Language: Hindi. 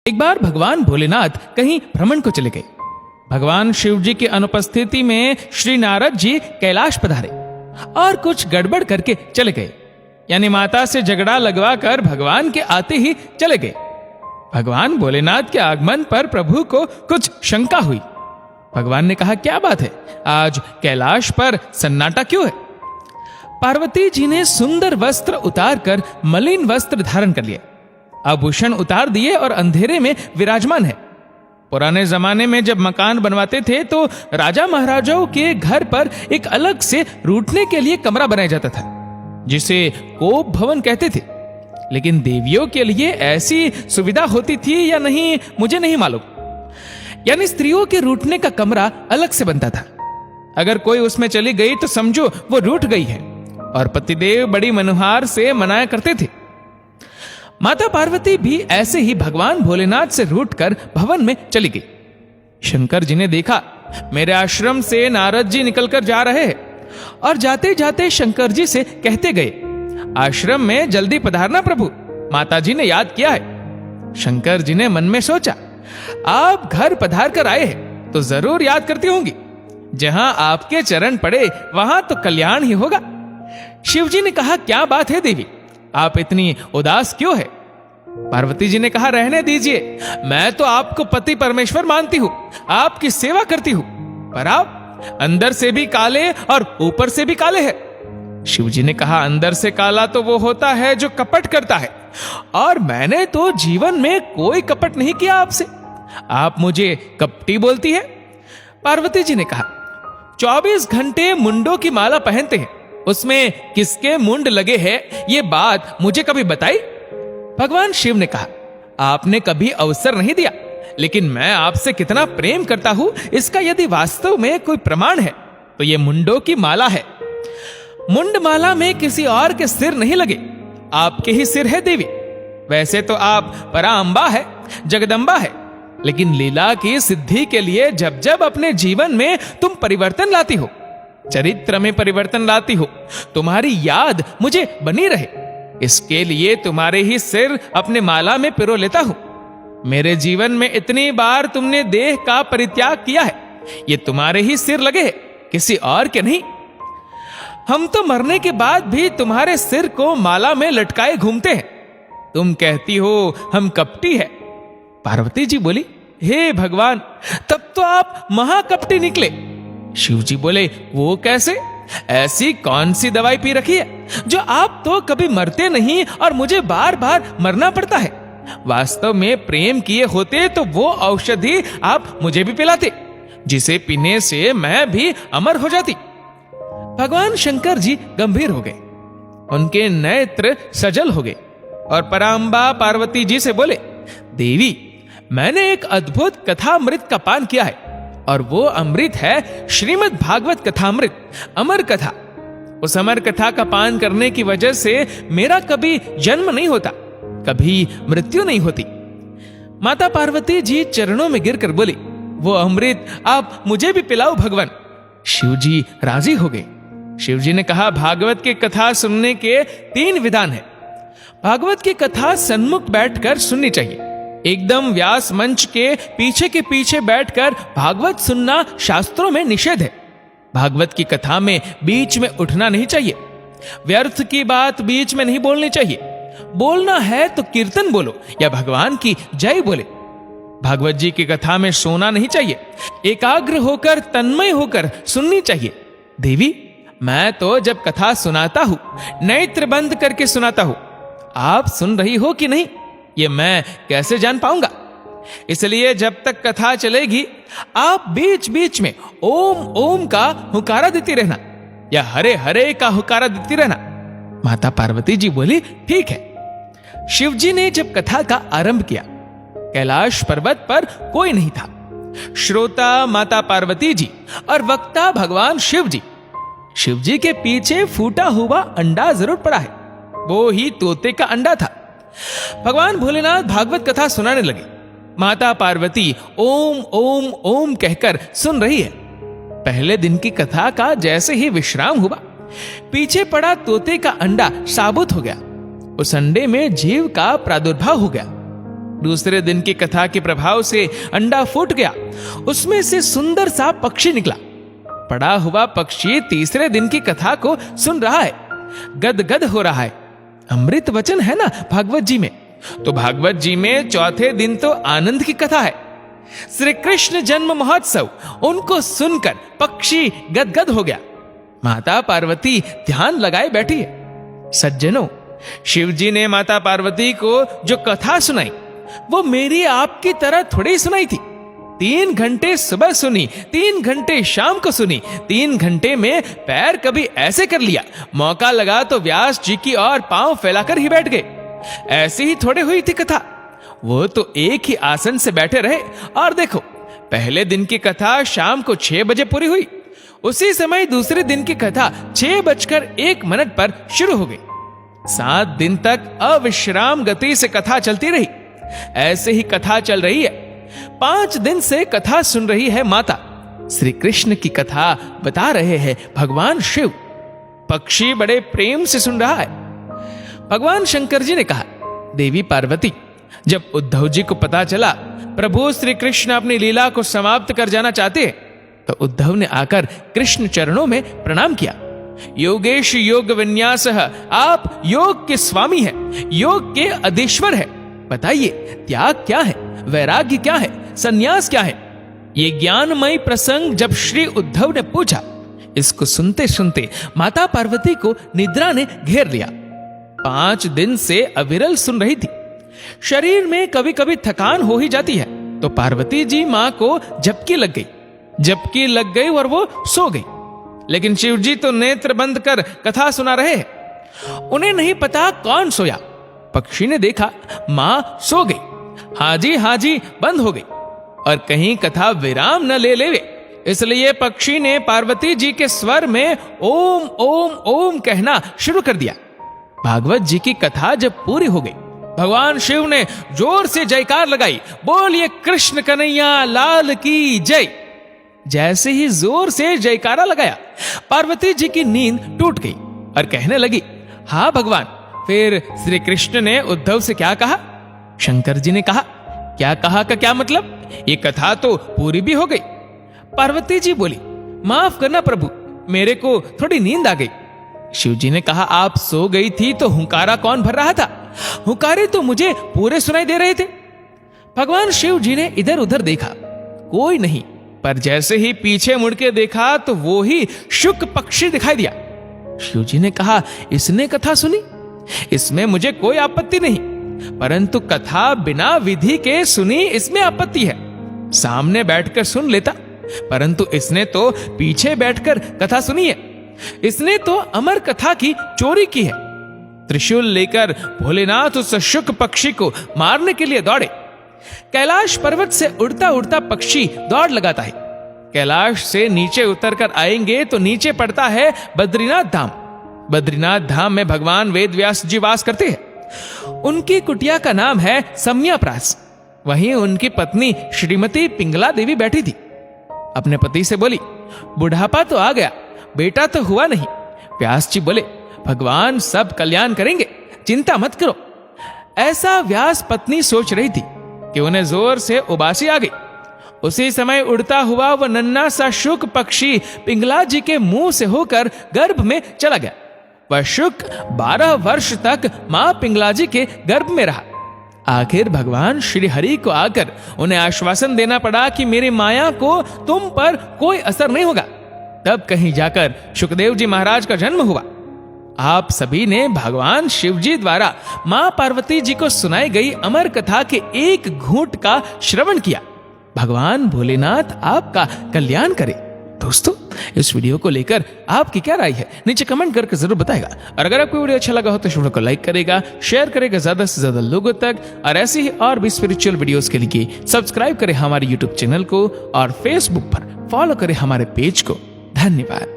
एक बार भगवान भोलेनाथ कहीं भ्रमण को चले गए। भगवान शिव जी की अनुपस्थिति में श्री नारद जी कैलाश पधारे और कुछ गड़बड़ करके चले गए, यानी माता से झगड़ा लगवा कर भगवान के आते ही चले गए। भगवान भोलेनाथ के आगमन पर प्रभु को कुछ शंका हुई। भगवान ने कहा, क्या बात है, आज कैलाश पर सन्नाटा क्यों है? पार्वती जी ने सुंदर वस्त्र उतार कर मलिन वस्त्र धारण कर लिए, आभूषण उतार दिए और अंधेरे में विराजमान है। पुराने जमाने में जब मकान बनवाते थे तो राजा महाराजाओं के घर पर एक अलग से रूठने के लिए कमरा बनाया जाता था, जिसे कोप भवन कहते थे। लेकिन देवियों के लिए ऐसी सुविधा होती थी या नहीं मुझे नहीं मालूम, यानी स्त्रियों के रूठने का कमरा अलग से बनता था। अगर कोई उसमें चली गई तो समझो वो रूठ गई है, और पतिदेव बड़ी मनुहार से मनाया करते थे। माता पार्वती भी ऐसे ही भगवान भोलेनाथ से रूठकर भवन में चली गई। शंकर जी ने देखा मेरे आश्रम से नारद जी निकलकर जा रहे हैं, और जाते जाते शंकर जी से कहते गए, आश्रम में जल्दी पधारना प्रभु, माता जी ने याद किया है। शंकर जी ने मन में सोचा, आप घर पधार कर आए हैं तो जरूर याद करती होंगी। जहां आपके चरण पड़े वहां तो कल्याण ही होगा। शिव जी ने कहा, क्या बात है देवी, आप इतनी उदास क्यों है? पार्वती जी ने कहा, रहने दीजिए, मैं तो आपको पति परमेश्वर मानती हूं, आपकी सेवा करती हूं, पर आप अंदर से भी काले और ऊपर से भी काले हैं। शिव जी ने कहा, अंदर से काला तो वो होता है जो कपट करता है, और मैंने तो जीवन में कोई कपट नहीं किया आपसे, आप मुझे कपटी बोलती है। पार्वती जी ने कहा, 24 घंटे मुंडों की माला पहनते हैं, उसमें किसके मुंड लगे हैं ये बात मुझे कभी बताई? भगवान शिव ने कहा, आपने कभी अवसर नहीं दिया, लेकिन मैं आपसे कितना प्रेम करता हूं इसका यदि वास्तव में कोई प्रमाण है तो ये मुंडों की माला है। मुंड माला में किसी और के सिर नहीं लगे, आपके ही सिर है देवी। वैसे तो आप पराअंबा है, जगदम्बा है, लेकिन लीला की सिद्धि के लिए जब जब अपने जीवन में तुम परिवर्तन लाती हो, चरित्र में परिवर्तन लाती हो, तुम्हारी याद मुझे बनी रहे, इसके लिए तुम्हारे ही सिर अपने माला में पिरो लेता हूं। मेरे जीवन में इतनी बार तुमने देह का परित्याग किया है, ये तुम्हारे ही सिर लगे हैं, किसी और के नहीं। हम तो मरने के बाद भी तुम्हारे सिर को माला में लटकाए घूमते हैं, तुम कहती हो हम कपटी है। पार्वती जी बोली, हे भगवान, तब तो आप महाकपटी निकले। शिव जी बोले, वो कैसे? ऐसी कौन सी दवाई पी रखी है जो आप तो कभी मरते नहीं और मुझे बार बार मरना पड़ता है? वास्तव में प्रेम किए होते तो वो औषधि आप मुझे भी पिलाते, जिसे पीने से मैं भी अमर हो जाती। भगवान शंकर जी गंभीर हो गए, उनके नेत्र सजल हो गए और परांबा पार्वती जी से बोले, देवी, मैंने एक अद्भुत कथामृत का पान किया है, और वो अमृत है श्रीमद् भागवत कथामृत, अमर कथा। उस अमर कथा का पान करने की वजह से मेरा कभी जन्म नहीं होता, कभी मृत्यु नहीं होती। माता पार्वती जी चरणों में गिरकर बोली, वो अमृत आप मुझे भी पिलाओ भगवान। शिव जी राजी हो गए। शिव जी ने कहा, भागवत की कथा सुनने के 3 विधान है। भागवत की कथा सन्मुख बैठकर सुननी चाहिए। एकदम व्यास मंच के पीछे बैठकर भागवत सुनना शास्त्रों में निषेध है। भागवत की कथा में बीच में उठना नहीं चाहिए, व्यर्थ की बात बीच में नहीं बोलनी चाहिए। बोलना है तो कीर्तन बोलो या भगवान की जय बोले। भागवत जी की कथा में सोना नहीं चाहिए, एकाग्र होकर तन्मय होकर सुननी चाहिए। देवी, मैं तो जब कथा सुनाता हूं नेत्र बंद करके सुनाता हूं, आप सुन रही हो कि नहीं ये मैं कैसे जान पाऊंगा? इसलिए जब तक कथा चलेगी आप बीच बीच में ओम ओम का हुकारा देती रहना या हरे हरे का हुकारा देती रहना। माता पार्वती जी बोली, ठीक है। शिव जी ने जब कथा का आरंभ किया, कैलाश पर्वत पर कोई नहीं था। श्रोता माता पार्वती जी और वक्ता भगवान शिव जी। शिव जी के पीछे फूटा हुआ अंडा जरूर पड़ा है, वो ही तोते का अंडा था। भगवान भोलेनाथ भागवत कथा सुनाने लगे। माता पार्वती ओम ओम ओम कहकर सुन रही है। पहले दिन की कथा का जैसे ही विश्राम हुआ, पीछे पड़ा तोते का अंडा साबुत हो गया। उस अंडे में जीव का प्रादुर्भाव हो गया। दूसरे दिन की कथा के प्रभाव से अंडा फूट गया, उसमें से सुंदर सा पक्षी निकला। पड़ा हुआ पक्षी तीसरे दिन की कथा को सुन रहा है, गदगद हो रहा है। अमृत वचन है ना भागवत जी में, तो भागवत जी में चौथे दिन तो आनंद की कथा है। श्री कृष्ण जन्म महोत्सव, उनको सुनकर पक्षी गदगद हो गया। माता पार्वती ध्यान लगाए बैठी है। सज्जनों, शिव जी ने माता पार्वती को जो कथा सुनाई वो मेरी आपकी तरह थोड़ी सुनाई थी। 3 घंटे सुबह सुनी, 3 घंटे शाम को सुनी, 3 घंटे में पैर कभी ऐसे कर लिया, मौका लगा तो व्यास जी की और पांव फैलाकर ही बैठ गए। ऐसी ही थोड़े हुई थी कथा। वो तो एक ही आसन से बैठे रहे और देखो, पहले दिन की कथा शाम को 6 बजे पूरी हुई। उसी समय दूसरे दिन की कथा 6:01 पर शुरू हो गई। 7 दिन तक अविश्राम गति से कथा चलती रही। ऐसे ही कथा चल रही है। 5 दिन से कथा सुन रही है माता। श्री कृष्ण की कथा बता रहे हैं भगवान शिव। पक्षी बड़े प्रेम से सुन रहा है। भगवान शंकर जी ने कहा, देवी पार्वती, जब उद्धव जी को पता चला प्रभु श्री कृष्ण अपनी लीला को समाप्त कर जाना चाहते हैं, तो उद्धव ने आकर कृष्ण चरणों में प्रणाम किया। योगेश योग विन्यास, आप योग के स्वामी हैं, योग के अधीश्वर है। बताइए, त्याग क्या है, वैराग्य क्या है, संन्यास क्या है? ये ज्ञानमय प्रसंग जब श्री उद्धव ने पूछा, इसको सुनते सुनते माता पार्वती को निद्रा ने घेर लिया। 5 दिन से अविरल सुन रही थी। शरीर में कभी कभी थकान हो ही जाती है, तो पार्वती जी मां को झपकी लग गई और वो सो गई। लेकिन शिव जी तो नेत्र बंद कर कथा सुना रहे हैं। उन्हें नहीं पता कौन सोया। पक्षी ने देखा मां सो गई, हाजी बंद हो गई और कहीं कथा विराम न ले लेवे, इसलिए पक्षी ने पार्वती जी के स्वर में ओम ओम ओम कहना शुरू कर दिया। भागवत जी की कथा जब पूरी हो गई, भगवान शिव ने जोर से जयकार लगाई, बोलिए कृष्ण कन्हैया लाल की जय। जैसे ही जोर से जयकारा लगाया, पार्वती जी की नींद टूट गई और कहने लगी, हाँ भगवान, फिर श्री कृष्ण ने उद्धव से क्या कहा? शंकर जी ने कहा, क्या कहा का क्या मतलब? ये कथा तो पूरी भी हो गई। पार्वती जी बोली, माफ करना प्रभु, मेरे को थोड़ी नींद आ गई। शिव जी ने कहा, आप सो गई थी तो हुंकारा कौन भर रहा था? हुंकारे तो मुझे पूरे सुनाई दे रहे थे। भगवान शिव जी ने इधर उधर देखा, कोई नहीं, पर जैसे ही पीछे मुड़ के देखा तो वो ही शुक पक्षी दिखाई दिया। शिव जी ने कहा, इसने कथा सुनी, इसमें मुझे कोई आपत्ति नहीं, परंतु कथा बिना विधि के सुनी इसमें आपत्ति है। सामने बैठकर सुन लेता, परंतु इसने तो पीछे बैठकर कथा सुनी है। इसने तो अमर कथा की चोरी की है। त्रिशूल लेकर भोलेनाथ उस शुक पक्षी को मारने के लिए दौड़े। कैलाश पर्वत से उड़ता उड़ता पक्षी दौड़ लगाता है। कैलाश से नीचे उतरकर आएंगे तो नीचे पड़ता है बद्रीनाथ धाम। बद्रीनाथ धाम में भगवान वेद व्यास जी वास करते हैं। उनकी कुटिया का नाम है सम्याप्रास। वहीं उनकी पत्नी श्रीमती पिंगला देवी बैठी थी। अपने पति से बोली, बुढ़ापा तो आ गया, बेटा तो हुआ नहीं। व्यास जी बोले, भगवान सब कल्याण करेंगे, चिंता मत करो। ऐसा व्यास पत्नी सोच रही थी कि उन्हें जोर से उबासी आ गई। उसी समय उड़ता हुआ वह नन्हा सा शुक पक्षी पिंगला जी के मुंह से होकर गर्भ में चला गया। वह शुक 12 वर्ष तक मां पिंगला जी के गर्भ में रहा। आखिर भगवान श्री हरि को आकर उन्हें आश्वासन देना पड़ा कि मेरी माया को तुम पर कोई असर नहीं होगा। तब कहीं जाकर शुकदेव जी महाराज का जन्म हुआ। आप सभी ने भगवान शिव जी द्वारा मां पार्वती जी को सुनाई गई अमर कथा के एक घूंट का श्रवण किया। भगवान भोलेनाथ आपका कल्याण करे। दोस्तों, इस वीडियो को लेकर आपकी क्या राय है नीचे कमेंट करके जरूर बताएगा। और अगर आपको वीडियो अच्छा लगा हो तो वीडियो को लाइक करेगा, शेयर करेगा ज्यादा से ज्यादा लोगों तक। और ऐसे ही और भी स्पिरिचुअल वीडियोस के लिए सब्सक्राइब करें हमारे यूट्यूब चैनल को और फेसबुक पर फॉलो करें हमारे पेज को। धन्यवाद।